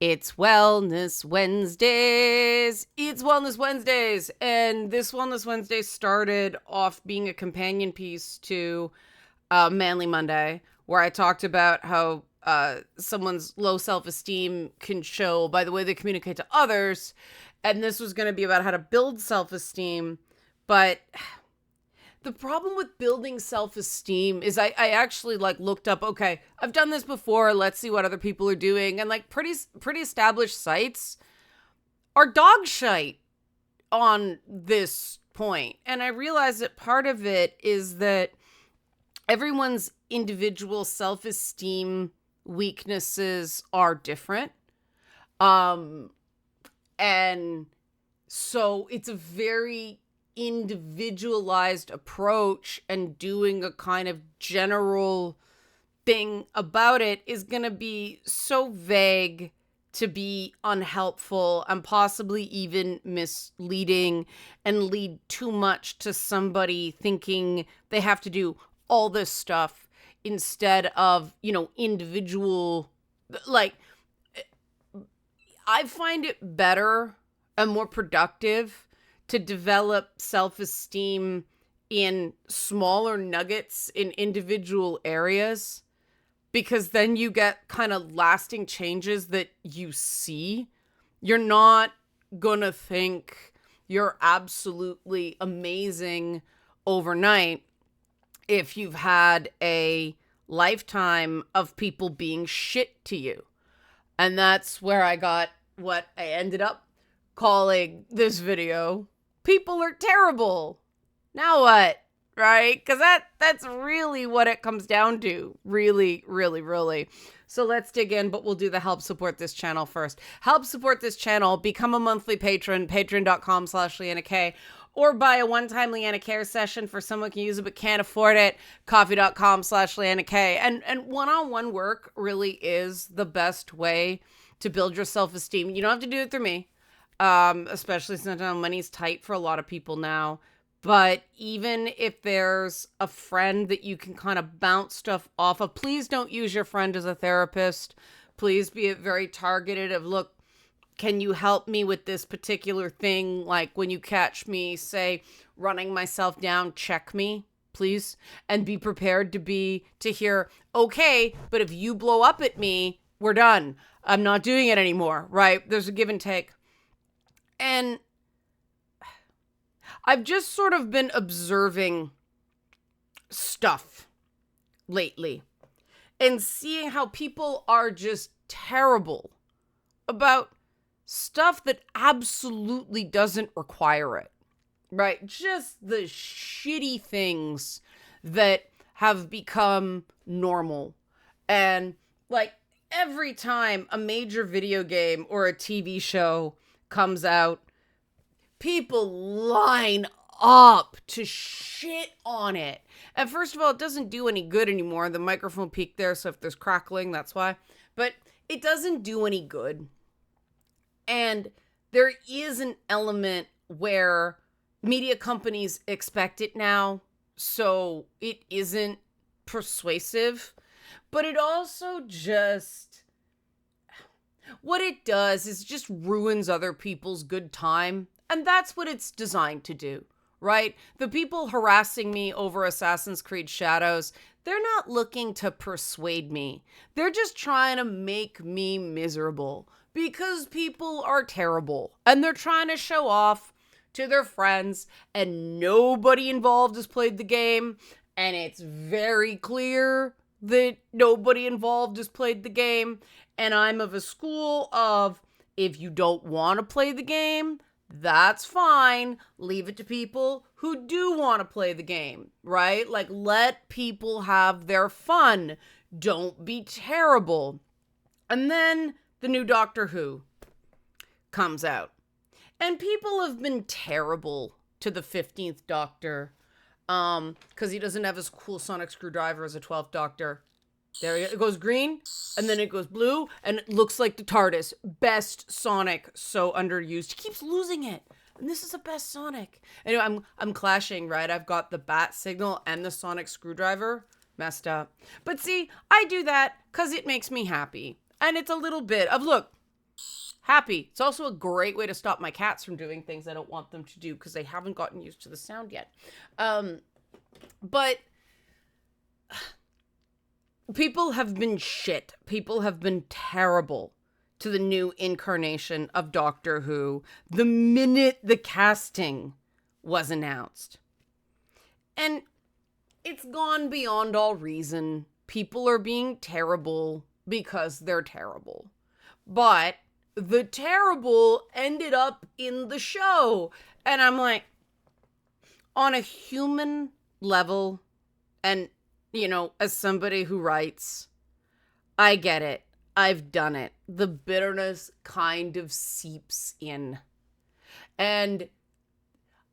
It's Wellness Wednesdays. It's Wellness Wednesdays. And this Wellness Wednesday started off being a companion piece to Manly Monday, where I talked about how someone's low self-esteem can show by the way they communicate to others. And this was going to be about how to build self-esteem. But the problem with building self-esteem is I actually looked up, okay, I've done this before. Let's see what other people are doing. And pretty established sites are dog shite on this point. And I realized that part of it is that everyone's individual self-esteem weaknesses are different. And so it's a very individualized approach, and doing a kind of general thing about it is going to be so vague to be unhelpful and possibly even misleading and lead too much to somebody thinking they have to do all this stuff instead of, individual. I find it better and more productive to develop self-esteem in smaller nuggets in individual areas, because then you get kind of lasting changes that you see. You're not gonna think you're absolutely amazing overnight if you've had a lifetime of people being shit to you. And that's where I got what I ended up calling this video, People Are Terrible. Now what? Right? Because that's really what it comes down to. Really, really, really. So let's dig in, but we'll do the help support this channel first. Help support this channel. Become a monthly patron, patreon.com/Leanna K, or buy a one-time Leanna Care session for someone who can use it but can't afford it, coffee.com/Leanna K. And one-on-one work really is the best way to build your self-esteem. You don't have to do it through me, especially since money's tight for a lot of people now. But even if there's a friend that you can kind of bounce stuff off of, please don't use your friend as a therapist. Please be very targeted of, look, can you help me with this particular thing? Like when you catch me, say, running myself down, check me, please. And be prepared to hear, okay, but if you blow up at me, we're done. I'm not doing it anymore, right? There's a give and take. And I've just sort of been observing stuff lately and seeing how people are just terrible about stuff that absolutely doesn't require it, right? Just the shitty things that have become normal. And every time a major video game or a TV show comes out, people line up to shit on it. And first of all, it doesn't do any good anymore. The microphone peaked there, so if there's crackling, that's why. But it doesn't do any good. And there is an element where media companies expect it now, so it isn't persuasive. But it also just, what it does is just ruins other people's good time. And that's what it's designed to do, right? The people harassing me over Assassin's Creed Shadows, they're not looking to persuade me. They're just trying to make me miserable because people are terrible and they're trying to show off to their friends, and nobody involved has played the game. And it's very clear that nobody involved has played the game. And I'm of a school of, if you don't want to play the game, that's fine. Leave it to people who do want to play the game, right? Let people have their fun. Don't be terrible. And then the new Doctor Who comes out. And people have been terrible to the 15th Doctor because he doesn't have his cool sonic screwdriver as a 12th Doctor. There it goes green, and then it goes blue, and it looks like the TARDIS. Best Sonic, so underused. He keeps losing it, and this is the best Sonic. Anyway, I'm clashing, right? I've got the bat signal and the sonic screwdriver. Messed up. But see, I do that because it makes me happy. And it's a little bit of, look, Happy. It's also a great way to stop my cats from doing things I don't want them to do because they haven't gotten used to the sound yet. But people have been shit. People have been terrible to the new incarnation of Doctor Who the minute the casting was announced. And it's gone beyond all reason. People are being terrible because they're terrible. But the terrible ended up in the show. And I'm like, on a human level, and, you know, as somebody who writes, I get it. I've done it. The bitterness kind of seeps in. And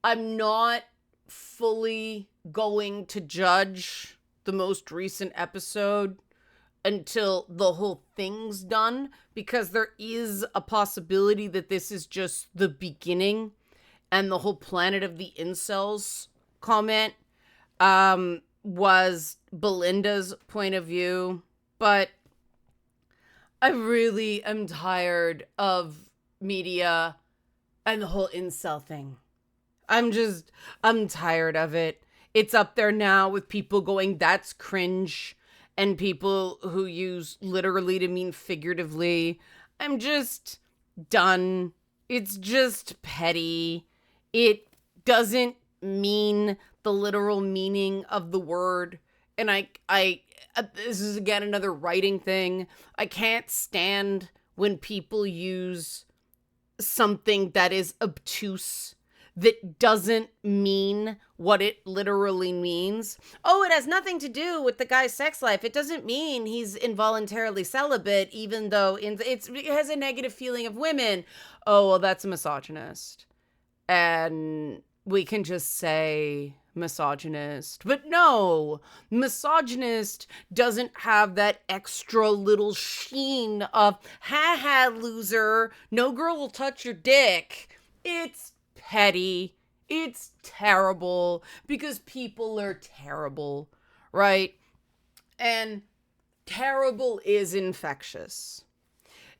I'm not fully going to judge the most recent episode until the whole thing's done, because there is a possibility that this is just the beginning, and the whole Planet of the Incels comment was Belinda's point of view. But I really am tired of media and the whole incel thing. I'm tired of it. It's up there now with people going, that's cringe, and people who use literally to mean figuratively. I'm just done. It's just petty. It doesn't mean the literal meaning of the word. And I this is again another writing thing. I can't stand when people use something that is obtuse, that doesn't mean what it literally means. Oh, it has nothing to do with the guy's sex life. It doesn't mean he's involuntarily celibate, even though it has a negative feeling of women. Oh, well, that's a misogynist. And we can just say misogynist. But no, misogynist doesn't have that extra little sheen of, ha ha, loser, no girl will touch your dick. It's petty. It's terrible because people are terrible, right? And terrible is infectious.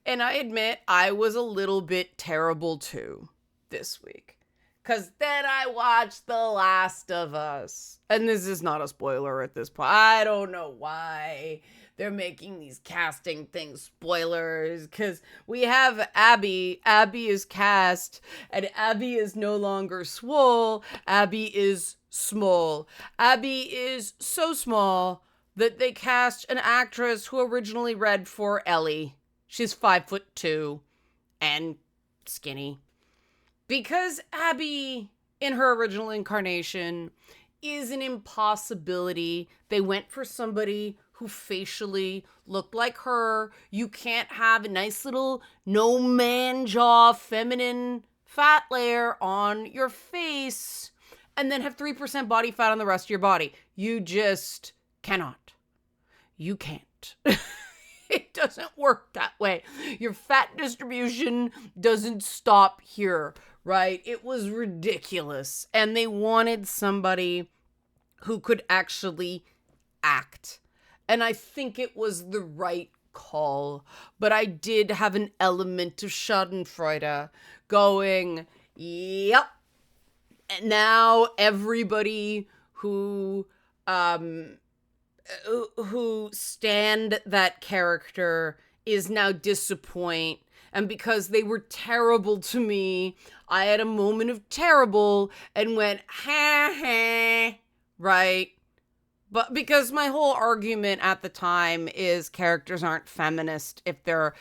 And I admit I was a little bit terrible too this week. Because then I watched The Last of Us. And this is not a spoiler at this point. I don't know why they're making these casting things spoilers. Because we have Abby. Abby is cast. And Abby is no longer swole. Abby is small. Abby is so small that they cast an actress who originally read for Ellie. She's 5'2" and skinny. Because Abby, in her original incarnation, is an impossibility. They went for somebody who facially looked like her. You can't have a nice little no man jaw feminine fat layer on your face and then have 3% body fat on the rest of your body. You just cannot. You can't. It doesn't work that way. Your fat distribution doesn't stop here, right? It was ridiculous. And they wanted somebody who could actually act. And I think it was the right call. But I did have an element of Schadenfreude going, yep. And now everybody who stand that character is now disappoint. And because they were terrible to me, I had a moment of terrible and went, ha ha, right? But because my whole argument at the time is characters aren't feminist if they're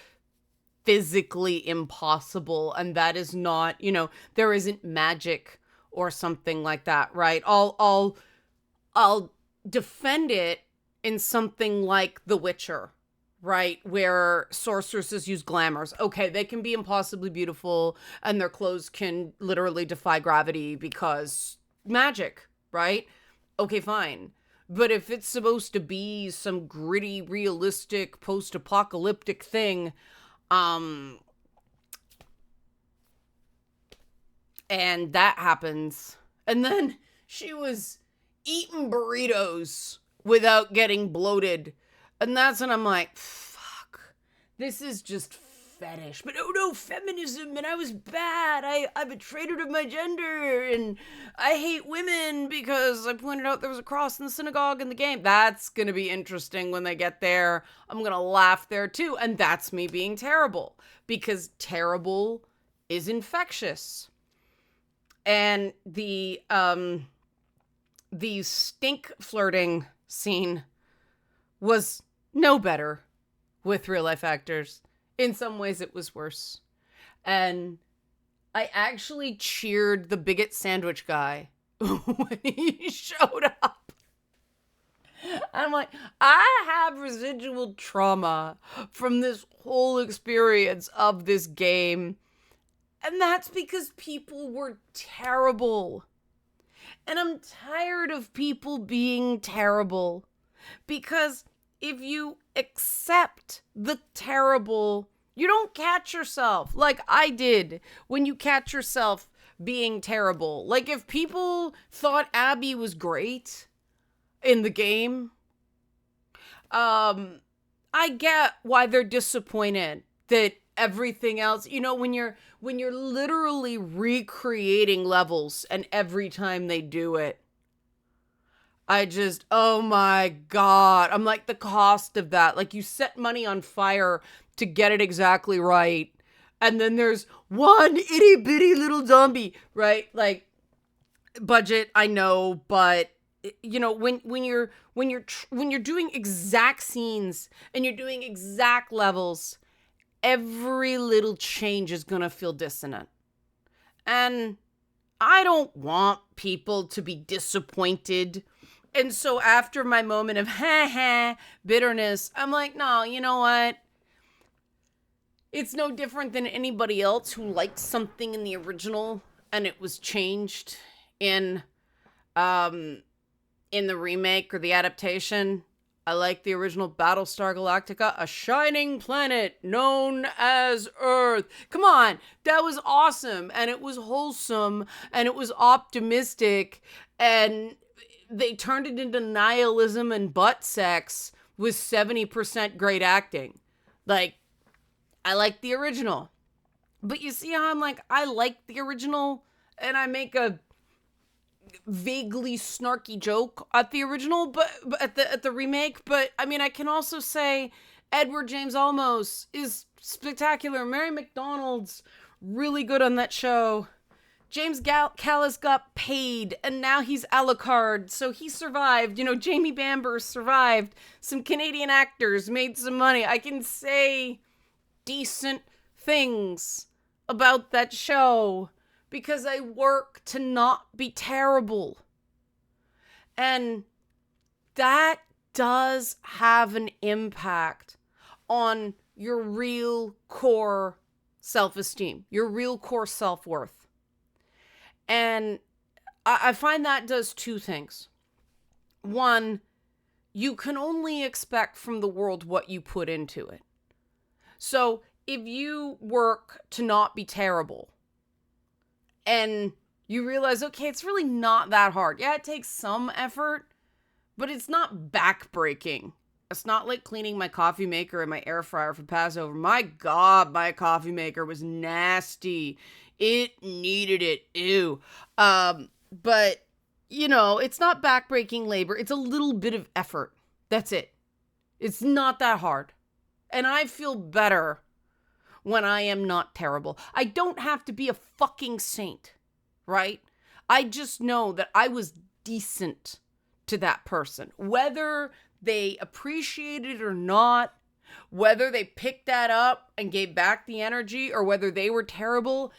physically impossible. And that is not, there isn't magic or something like that, right? I'll defend it in something like The Witcher, right? Where sorceresses use glamours. Okay, they can be impossibly beautiful and their clothes can literally defy gravity because magic, right? Okay, fine. But if it's supposed to be some gritty, realistic, post-apocalyptic thing, and that happens, and then she was eating burritos without getting bloated. And that's when I'm like, fuck, this is just fetish. But oh no, feminism, and I was bad. I'm a traitor to my gender, and I hate women because I pointed out there was a cross in the synagogue in the game. That's going to be interesting when they get there. I'm going to laugh there too. And that's me being terrible, because terrible is infectious. And the stink flirting scene was no better with real life actors. In some ways it was worse. And I actually cheered the bigot sandwich guy when he showed up. I'm like, I have residual trauma from this whole experience of this game. And that's because people were terrible. And I'm tired of people being terrible. Because if you accept the terrible, you don't catch yourself like I did when you catch yourself being terrible. Like if people thought Abby was great in the game, I get why they're disappointed that everything else, when you're literally recreating levels and every time they do it, oh my God. I'm like, the cost of that. Like, you set money on fire to get it exactly right. And then there's one itty bitty little zombie, right? Like, budget, I know, but when you're doing exact scenes and you're doing exact levels, every little change is going to feel dissonant. And I don't want people to be disappointed. And so after my moment of bitterness, I'm like, no, you know what? It's no different than anybody else who liked something in the original and it was changed in the remake or the adaptation. I like the original Battlestar Galactica, a shining planet known as Earth. Come on, that was awesome, and it was wholesome, and it was optimistic, and they turned it into nihilism and butt sex with 70% great acting. Like, I like the original. But you see how I'm like, I like the original, and I make a vaguely snarky joke at the original, but at the remake. But I mean, I can also say Edward James Olmos is spectacular. Mary McDonald's really good on that show. James Callis got paid, and now he's a la carte, so he survived. Jamie Bamber survived. Some Canadian actors made some money. I can say decent things about that show because I work to not be terrible. And that does have an impact on your real core self-esteem, your real core self-worth. And I find that does two things. One, you can only expect from the world what you put into it. So if you work to not be terrible and you realize, okay, it's really not that hard. Yeah, it takes some effort, but it's not backbreaking. It's not like cleaning my coffee maker and my air fryer for Passover. My God, my coffee maker was nasty. It needed it. Ew. But, it's not backbreaking labor. It's a little bit of effort. That's it. It's not that hard. And I feel better when I am not terrible. I don't have to be a fucking saint, right? I just know that I was decent to that person. Whether they appreciate it or not, whether they picked that up and gave back the energy, or whether they were terrible,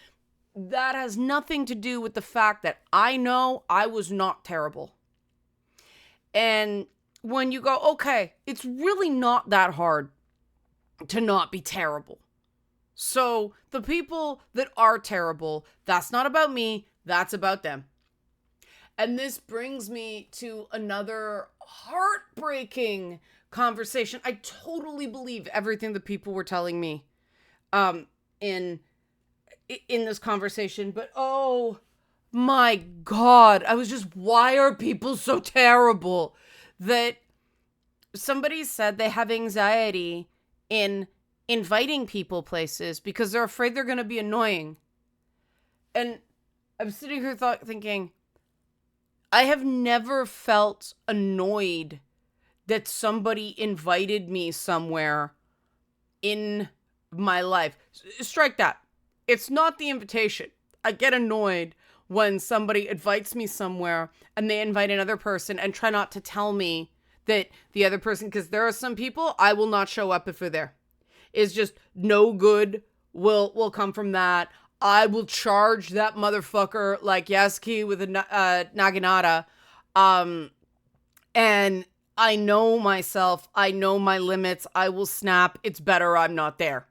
that has nothing to do with the fact that I know I was not terrible. And when you go, okay, it's really not that hard to not be terrible. So the people that are terrible, that's not about me, that's about them. And this brings me to another heartbreaking conversation. I totally believe everything the people were telling me in this conversation, but oh my God, I was just, why are people so terrible? That somebody said they have anxiety in inviting people places because they're afraid they're going to be annoying. And I'm sitting here thinking, I have never felt annoyed that somebody invited me somewhere in my life. Strike that. It's not the invitation. I get annoyed when somebody invites me somewhere and they invite another person and try not to tell me that the other person, because there are some people I will not show up if they're there. It's just no good will come from that. I will charge that motherfucker like Yasuki with a naginata. And I know myself. I know my limits. I will snap. It's better I'm not there.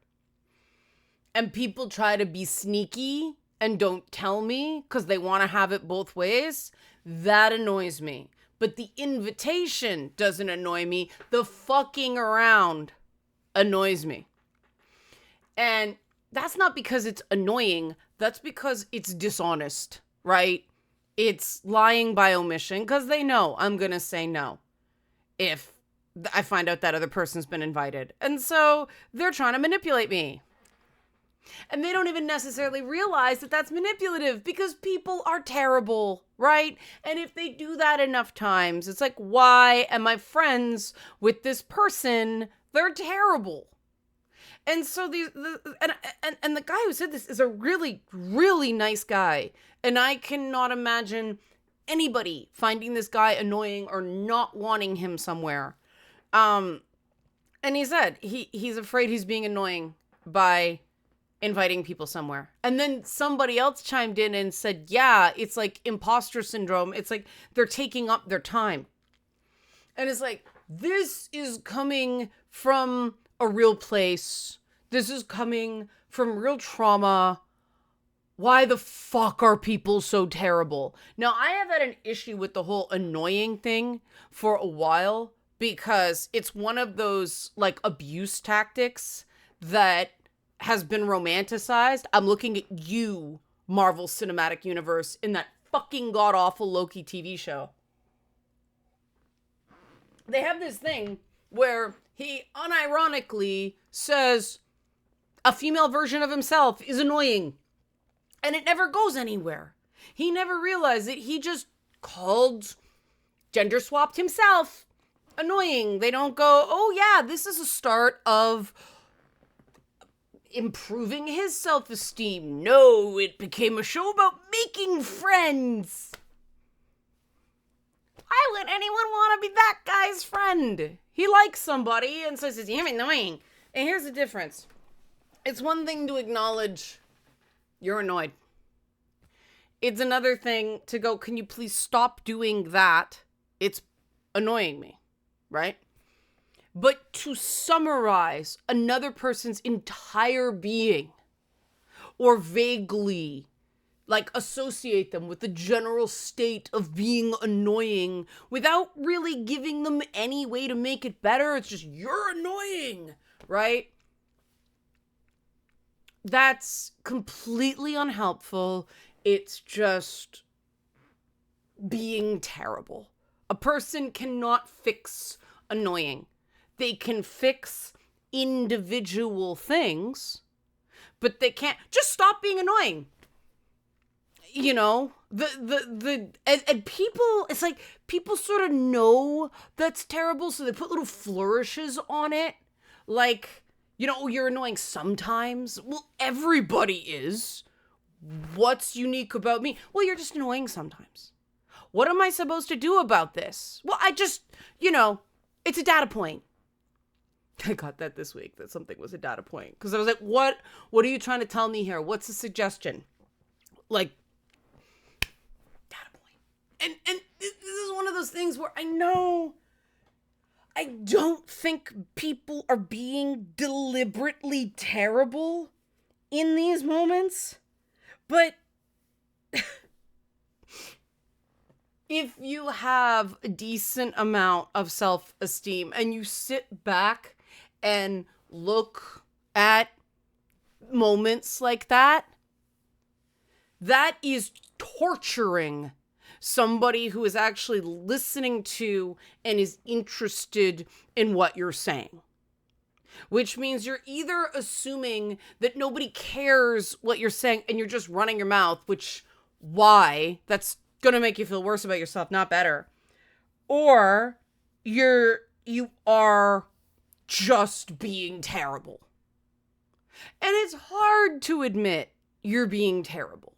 And people try to be sneaky and don't tell me because they want to have it both ways. That annoys me. But the invitation doesn't annoy me. The fucking around annoys me. And that's not because it's annoying. That's because it's dishonest, right? It's lying by omission because they know I'm going to say no if I find out that other person's been invited. And so they're trying to manipulate me. And they don't even necessarily realize that that's manipulative because people are terrible, right? And if they do that enough times, it's like, why am I friends with this person? They're terrible. And so the guy who said this is a really, really nice guy. And I cannot imagine anybody finding this guy annoying or not wanting him somewhere. And he said he's afraid he's being annoying by inviting people somewhere. And then somebody else chimed in and said, yeah, it's like imposter syndrome. It's like they're taking up their time. And it's like, this is coming from a real place. This is coming from real trauma. Why the fuck are people so terrible? Now, I have had an issue with the whole annoying thing for a while because it's one of those like abuse tactics that has been romanticized. I'm looking at you, Marvel Cinematic Universe, in that fucking god-awful Loki TV show. They have this thing where he unironically says a female version of himself is annoying. And it never goes anywhere. He never realized that he just called gender swapped himself annoying. They don't go, oh yeah, this is a start of improving his self-esteem. No, it became a show about making friends. Why would anyone want to be that guy's friend? He likes somebody and so says, you're annoying. And here's the difference. It's one thing to acknowledge you're annoyed. It's another thing to go, can you please stop doing that? It's annoying me, right? But to summarize another person's entire being or vaguely like associate them with the general state of being annoying without really giving them any way to make it better. It's just, you're annoying, right? That's completely unhelpful. It's just being terrible. A person cannot fix annoying. They can fix individual things, but they can't just stop being annoying. You know, and people, it's like people sort of know that's terrible, so they put little flourishes on it. Like, you know, you're annoying sometimes. Well, everybody is. What's unique about me? Well, you're just annoying sometimes. What am I supposed to do about this? Well, I just, you know, it's a data point. I got that this week, that something was a data point. Because I was like, what are you trying to tell me here? What's the suggestion? Like, data point. And this is one of those things where I know I don't think people are being deliberately terrible in these moments. But if you have a decent amount of self-esteem and you sit back and look at moments like that, that is torturing somebody who is actually listening to and is interested in what you're saying. which means you're either assuming that nobody cares what you're saying and you're just running your mouth, which, why? That's going to make you feel worse about yourself, not better. Or you are just being terrible. And it's hard to admit you're being terrible.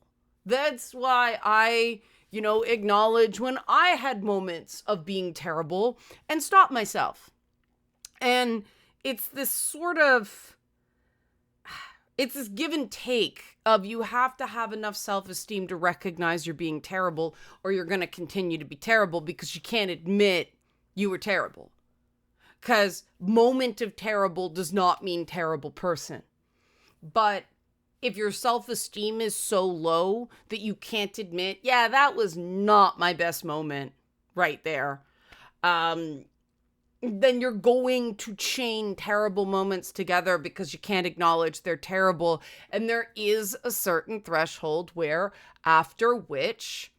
That's why I, acknowledge when I had moments of being terrible and stop myself. And it's this give and take of you have to have enough self-esteem to recognize you're being terrible, or you're going to continue to be terrible because you can't admit you were terrible. Because moment of terrible does not mean terrible person. But if your self-esteem is so low that you can't admit, yeah, that was not my best moment right there, then you're going to chain terrible moments together because you can't acknowledge they're terrible. And there is a certain threshold where after which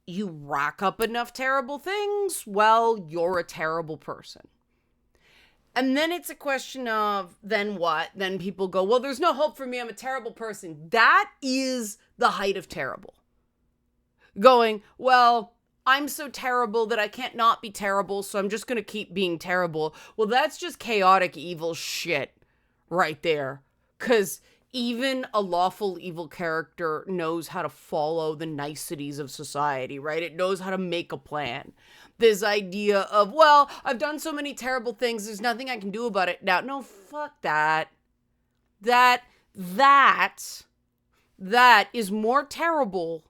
you rack up enough terrible things, well, you're a terrible person. And then it's a question of, then what? Then people go, well, there's no hope for me. I'm a terrible person. That is the height of terrible. Going, well, I'm so terrible that I can't not be terrible, so I'm just going to keep being terrible. Well, that's just chaotic evil shit right there. Because even a lawful evil character knows how to follow the niceties of society, right? It knows how to make a plan. This idea of, well, I've done so many terrible things, there's nothing I can do about it now. No, fuck that. That is more terrible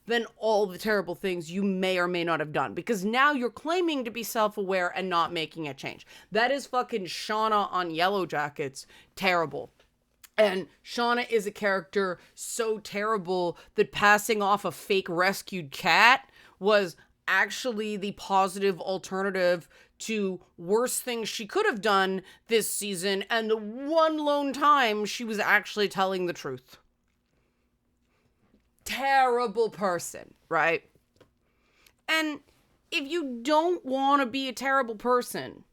than all the terrible things you may or may not have done. Because now you're claiming to be self-aware and not making a change. That is fucking Shauna on Yellow Jackets terrible. And Shauna is a character so terrible that passing off a fake rescued cat was actually the positive alternative to worse things she could have done this season, and the one lone time she was actually telling the truth. Terrible person, right? And if you don't want to be a terrible person,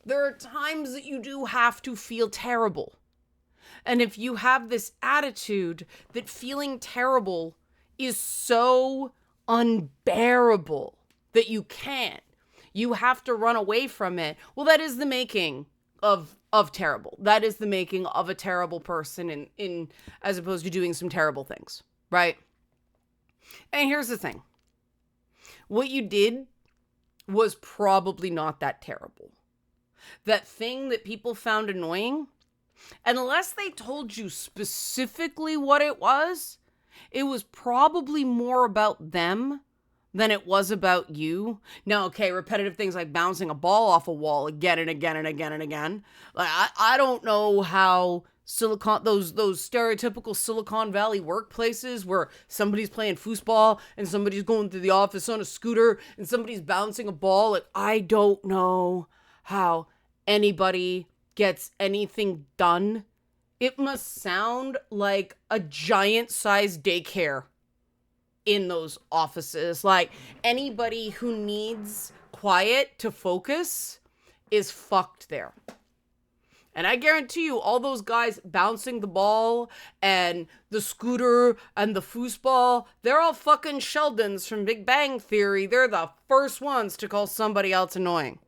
there are times that you do have to feel terrible. And if you have this attitude that feeling terrible is so unbearable that you have to run away from it, well, that is the making of terrible. That is the making of a terrible person in as opposed to doing some terrible things, right? And here's the thing. What you did was probably not that terrible. That thing that people found annoying, unless they told you specifically what it was probably more about them than it was about you. Now, okay, repetitive things like bouncing a ball off a wall again and again and again and again. Like, I don't know how those stereotypical Silicon Valley workplaces where somebody's playing foosball and somebody's going through the office on a scooter and somebody's bouncing a ball. Like, I don't know how anybody gets anything done. It must sound like a giant-sized daycare in those offices. Like, anybody who needs quiet to focus is fucked there. And I guarantee you, all those guys bouncing the ball and the scooter and the foosball, they're all fucking Sheldons from Big Bang Theory. They're the first ones to call somebody else annoying.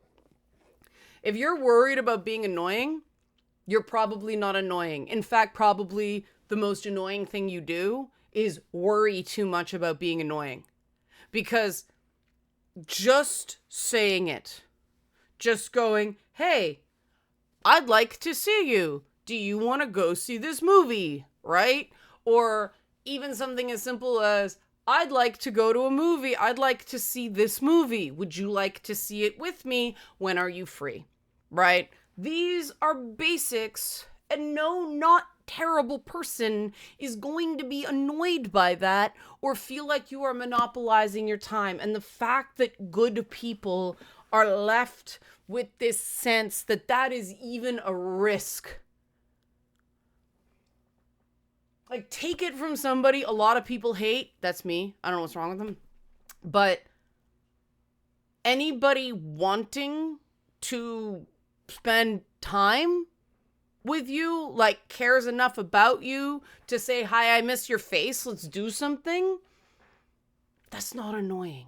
If you're worried about being annoying, you're probably not annoying. In fact, probably the most annoying thing you do is worry too much about being annoying. Because just saying it, just going, hey, I'd like to see you. Do you want to go see this movie? Right? Or even something as simple as, I'd like to go to a movie. I'd like to see this movie. Would you like to see it with me? When are you free? Right? These are basics, and no, not terrible person is going to be annoyed by that or feel like you are monopolizing your time. And the fact that good people are left with this sense that that is even a risk. Like, take it from somebody a lot of people hate. That's me. I don't know what's wrong with them. But anybody wanting to spend time with you, like cares enough about you to say, hi, I miss your face, let's do something, that's not annoying.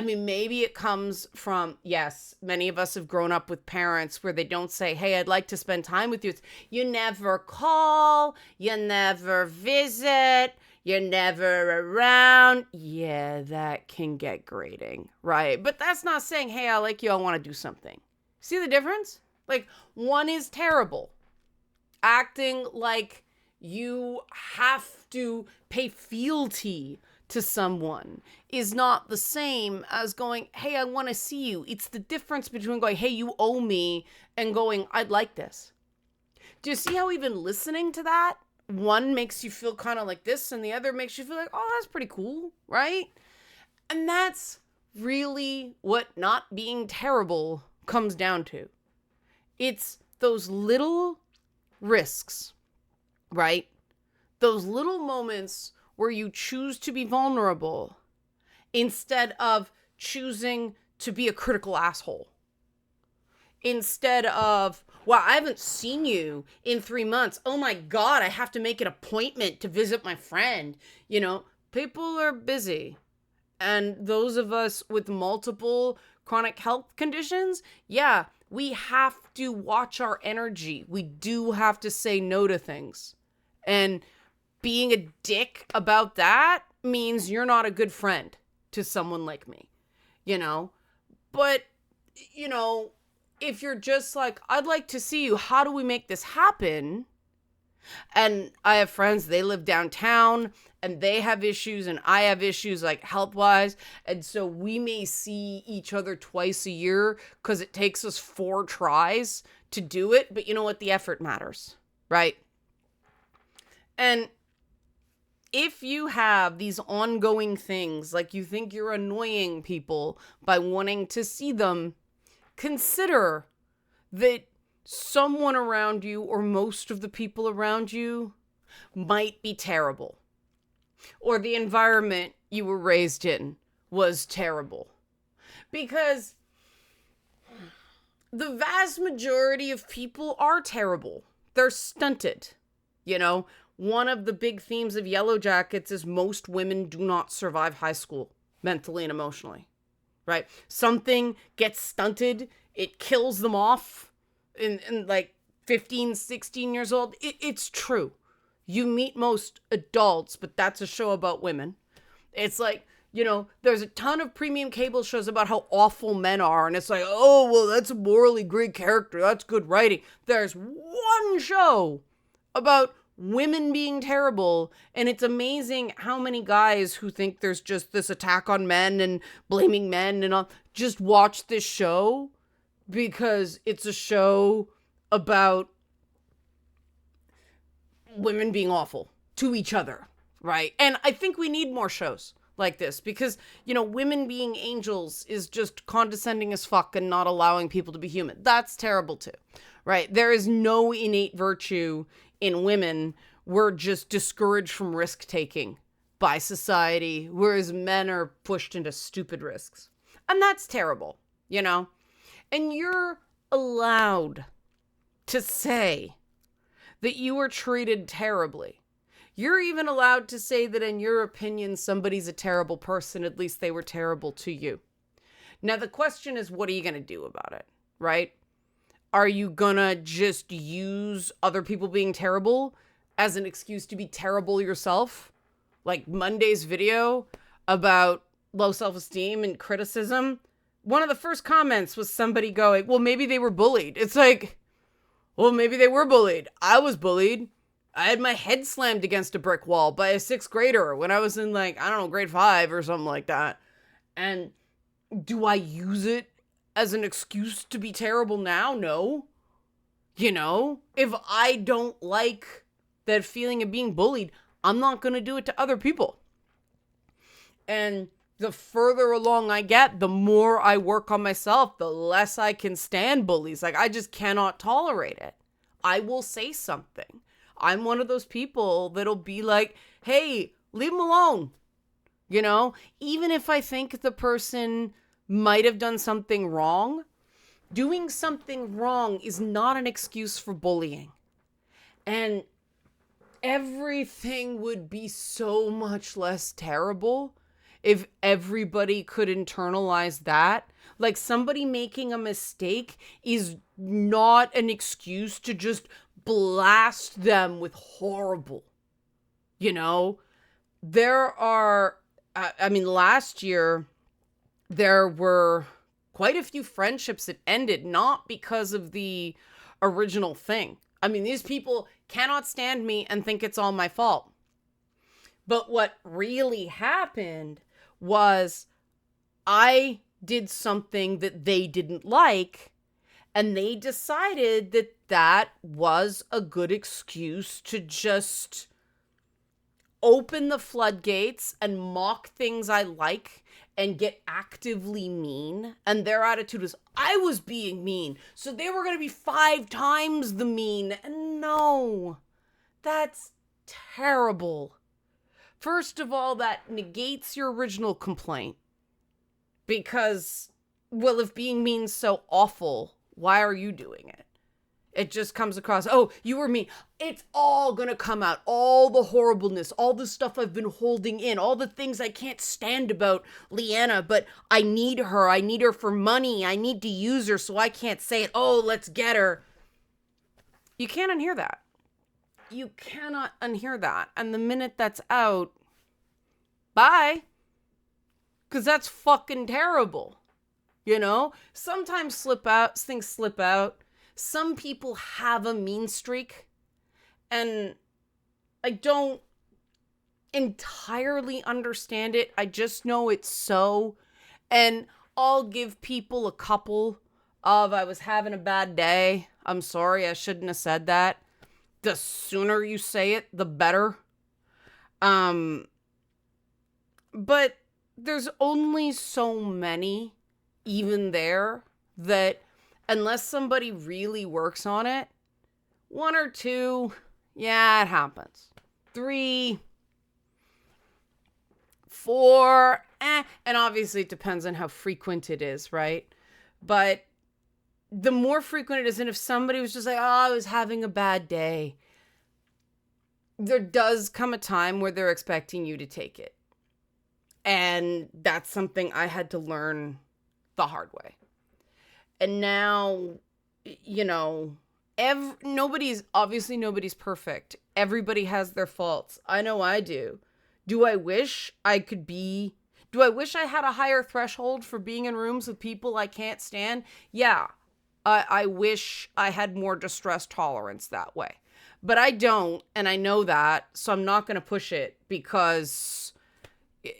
Maybe it comes from, yes, many of us have grown up with parents where they don't say, hey, I'd like to spend time with you. It's, you never call, you never visit, you're never around. Yeah, that can get grating, right? But that's not saying, hey, I like you, I want to do something. See the difference? Like, one is terrible. Acting like you have to pay fealty to someone is not the same as going, hey, I want to see you. It's the difference between going, hey, you owe me, and going, I'd like this. Do you see how even listening to that, one makes you feel kind of like this and the other makes you feel like, oh, that's pretty cool, right? And that's really what not being terrible comes down to. It's those little risks, right? Those little moments where you choose to be vulnerable instead of choosing to be a critical asshole. Instead of, well, I haven't seen you in 3 months. Oh my God, I have to make an appointment to visit my friend. People are busy. And those of us with multiple chronic health conditions, yeah, we have to watch our energy. We do have to say no to things. And being a dick about that means you're not a good friend to someone like me, But, if you're just like, I'd like to see you, how do we make this happen? And I have friends, they live downtown and they have issues and I have issues like health-wise. And so we may see each other twice a year because it takes us 4 tries to do it. But you know what? The effort matters, right? And if you have these ongoing things, like you think you're annoying people by wanting to see them, consider that someone around you or most of the people around you might be terrible. Or the environment you were raised in was terrible. Because the vast majority of people are terrible. They're stunted, One of the big themes of Yellow Jackets is most women do not survive high school mentally and emotionally, right? Something gets stunted, it kills them off in like 15, 16 years old. It's true. You meet most adults, but that's a show about women. It's like, there's a ton of premium cable shows about how awful men are. And it's like, oh, well, that's a morally great character. That's good writing. There's one show about women being terrible, and it's amazing how many guys who think there's just this attack on men and blaming men and all just watch this show because it's a show about women being awful to each other, right? And I think we need more shows like this because, women being angels is just condescending as fuck and not allowing people to be human. That's terrible too, right? There is no innate virtue in women. We're just discouraged from risk taking by society, whereas men are pushed into stupid risks. And that's terrible, And you're allowed to say that you were treated terribly. You're even allowed to say that in your opinion, somebody's a terrible person, at least they were terrible to you. Now, the question is, what are you going to do about it, right? Are you gonna just use other people being terrible as an excuse to be terrible yourself? Like Monday's video about low self-esteem and criticism. One of the first comments was somebody going, well, maybe they were bullied. It's like, well, maybe they were bullied. I was bullied. I had my head slammed against a brick wall by a 6th grader when I was in grade 5 or something like that. And do I use it as an excuse to be terrible now? No. If I don't like that feeling of being bullied, I'm not going to do it to other people. And the further along I get, the more I work on myself, the less I can stand bullies. Like, I just cannot tolerate it. I will say something. I'm one of those people that'll be like, hey, leave them alone. Even if I think the person might have done something wrong, Doing something wrong is not an excuse for bullying. And everything would be so much less terrible if everybody could internalize that. Like, somebody making a mistake is not an excuse to just blast them with horrible, you know? There are, last year, there were quite a few friendships that ended not because of the original thing. I mean, these people cannot stand me and think it's all my fault. But what really happened was I did something that they didn't like, and they decided that that was a good excuse to just open the floodgates and mock things I like and get actively mean. And their attitude was, I was being mean, so they were going to be 5 times the mean. And no, that's terrible. First of all, that negates your original complaint. Because, well, if being mean's so awful, why are you doing it? It just comes across, oh, you were mean. It's all gonna come out. All the horribleness, all the stuff I've been holding in, all the things I can't stand about Leanna, but I need her. I need her for money. I need to use her, so I can't say it. Oh, let's get her. You can't unhear that. You cannot unhear that. And the minute that's out, bye. Because that's fucking terrible. You know? Sometimes things slip out. Some people have a mean streak, and I don't entirely understand it. I just know it's so, and I'll give people a couple of, I was having a bad day. I'm sorry, I shouldn't have said that. The sooner you say it, the better. But there's only so many, even there, that unless somebody really works on it, 1 or 2, yeah, it happens. 3, 4, and obviously it depends on how frequent it is, right? But the more frequent it is, and if somebody was just like, oh, I was having a bad day, there does come a time where they're expecting you to take it. And that's something I had to learn the hard way. And now, you know, nobody's perfect. Everybody has their faults. I know I do. Do I wish I had a higher threshold for being in rooms with people I can't stand? Yeah. I wish I had more distress tolerance that way. But I don't, and I know that, so I'm not going to push it because,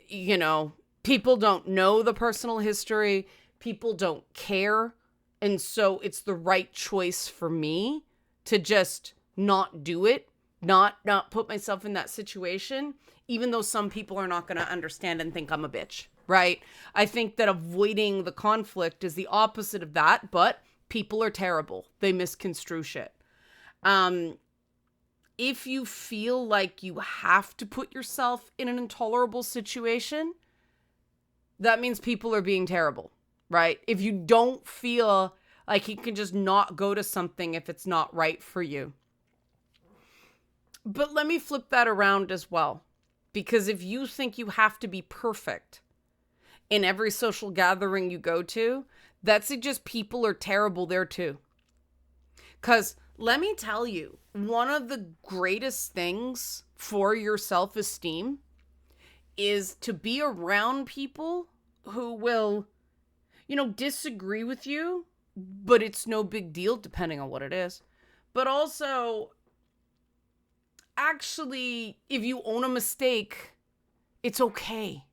you know, people don't know the personal history. People don't care. And so it's the right choice for me to just not do it, not put myself in that situation, even though some people are not going to understand and think I'm a bitch, right? I think that avoiding the conflict is the opposite of that, but people are terrible. They misconstrue shit. If you feel like you have to put yourself in an intolerable situation, that means people are being terrible. Right? If you don't feel like you can just not go to something if it's not right for you. But let me flip that around as well. Because if you think you have to be perfect in every social gathering you go to, that suggests people are terrible there too. Because let me tell you, one of the greatest things for your self-esteem is to be around people who will, you know, disagree with you, but it's no big deal depending on what it is. But also, actually, if you own a mistake, it's okay,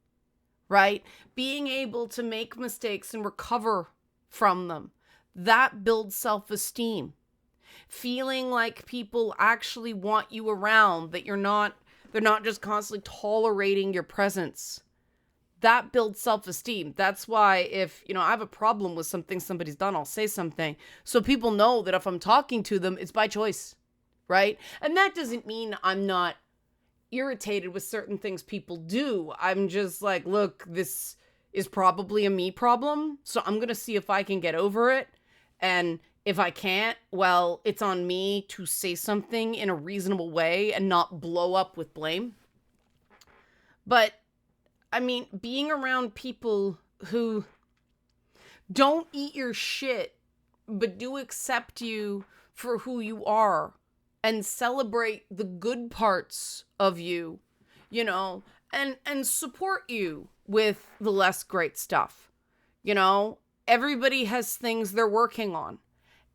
right? Being able to make mistakes and recover from them, that builds self-esteem. Feeling like people actually want you around, that they're not just constantly tolerating your presence. That builds self-esteem. That's why if, you know, I have a problem with something somebody's done, I'll say something. So people know that if I'm talking to them, it's by choice, right? And that doesn't mean I'm not irritated with certain things people do. I'm just like, look, this is probably a me problem. So I'm going to see if I can get over it. And if I can't, well, it's on me to say something in a reasonable way and not blow up with blame. But, I mean, being around people who don't eat your shit, but do accept you for who you are and celebrate the good parts of you, you know, and support you with the less great stuff. You know, everybody has things they're working on.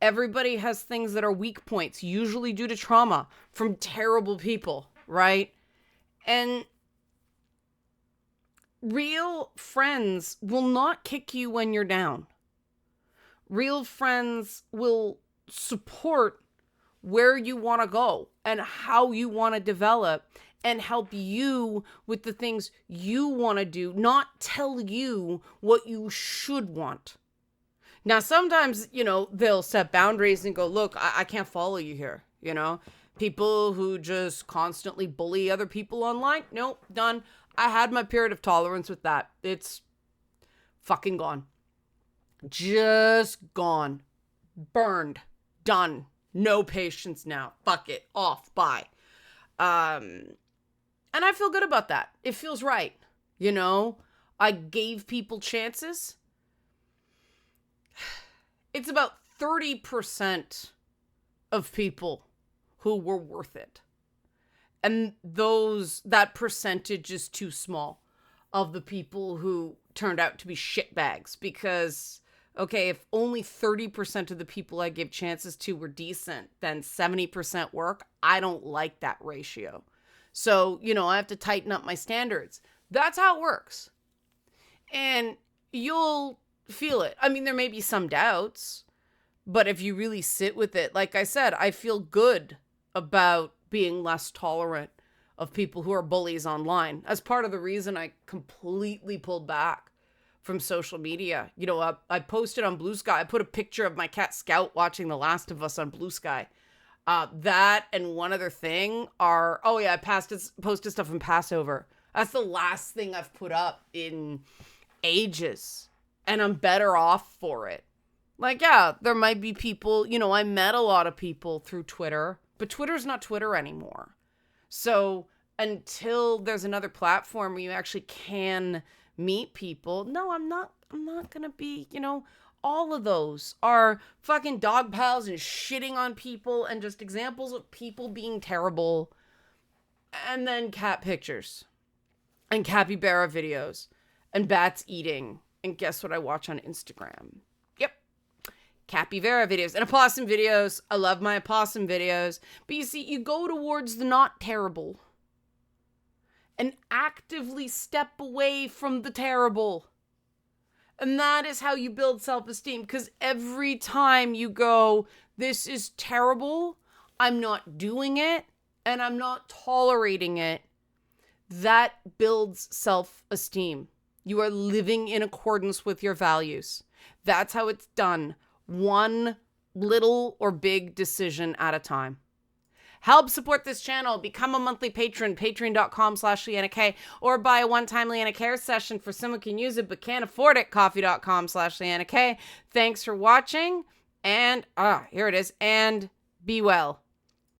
Everybody has things that are weak points, usually due to trauma from terrible people, right? And real friends will not kick you when you're down. Real friends will support where you want to go and how you want to develop and help you with the things you want to do, not tell you what you should want. Now, sometimes, you know, they'll set boundaries and go, look, I can't follow you here. You know, people who just constantly bully other people online. Nope, done. I had my period of tolerance with that. It's fucking gone. Just gone. Burned. Done. No patience now. Fuck it. Off. Bye. And I feel good about that. It feels right. You know, I gave people chances. It's about 30% of people who were worth it. And that percentage is too small of the people who turned out to be shitbags. Because, okay, if only 30% of the people I gave chances to were decent, then 70% work, I don't like that ratio. So, you know, I have to tighten up my standards. That's how it works. And you'll feel it. I mean, there may be some doubts, but if you really sit with it, like I said, I feel good about being less tolerant of people who are bullies online. As part of the reason I completely pulled back from social media. You know, I posted on Blue Sky. I put a picture of my cat Scout watching The Last of Us on Blue Sky. That and one other thing are, I posted stuff in Passover. That's the last thing I've put up in ages. And I'm better off for it. Like, yeah, there might be people, you know, I met a lot of people through Twitter, but Twitter's not Twitter anymore. So until there's another platform where you actually can meet people, no, I'm not going to be, you know, all of those are fucking dog piles and shitting on people and just examples of people being terrible. And then cat pictures and capybara videos and bats eating. And guess what I watch on Instagram? Yep. Capybara videos and opossum videos. I love my opossum videos. But you see, you go towards the not terrible and actively step away from the terrible. And that is how you build self-esteem. Because every time you go, this is terrible, I'm not doing it, and I'm not tolerating it, that builds self-esteem. You are living in accordance with your values. That's how it's done. One little or big decision at a time. Help support this channel. Become a monthly patron, patreon.com/LeannaK, or buy a one-time Leanna Care session for someone who can use it but can't afford it, coffee.com/LeannaK. Thanks for watching, and here it is, and be well.